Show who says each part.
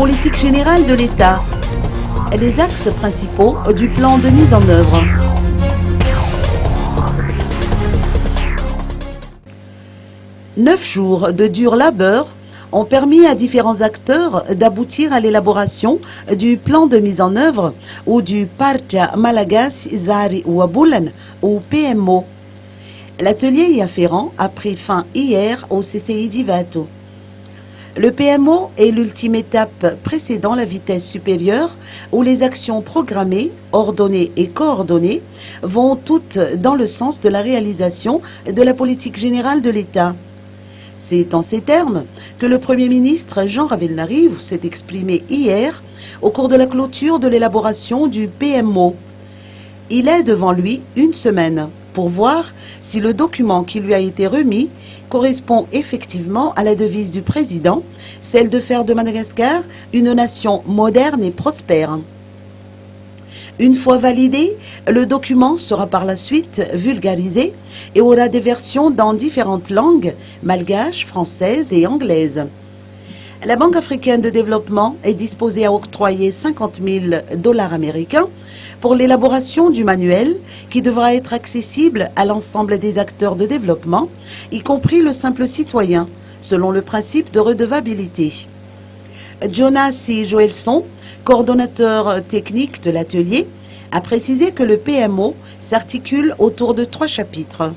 Speaker 1: politique générale de l'État. Les axes principaux du plan de mise en œuvre. Neuf jours de dur labeur ont permis à différents acteurs d'aboutir à l'élaboration du plan de mise en œuvre ou du Partia Malagas Zari Wabulan ou PMO. L'atelier y afférent a pris fin hier au CCI d'Ivato. Le PMO est l'ultime étape précédant la vitesse supérieure où les actions programmées, ordonnées et coordonnées vont toutes dans le sens de la réalisation de la politique générale de l'État. C'est en ces termes que le Premier ministre Jean Ravelnariv s'est exprimé hier au cours de la clôture de l'élaboration du PMO. Il a devant lui une semaine pour voir si le document qui lui a été remis correspond effectivement à la devise du président, celle de faire de Madagascar une nation moderne et prospère. Une fois validé, le document sera par la suite vulgarisé et aura des versions dans différentes langues, malgaches, françaises et anglaises. La Banque africaine de développement est disposée à octroyer 50 000 $ américains pour l'élaboration du manuel qui devra être accessible à l'ensemble des acteurs de développement, y compris le simple citoyen, selon le principe de redevabilité. Jonas C. Joelson, coordonnateur technique de l'atelier, a précisé que le PMO s'articule autour de 3 chapitres.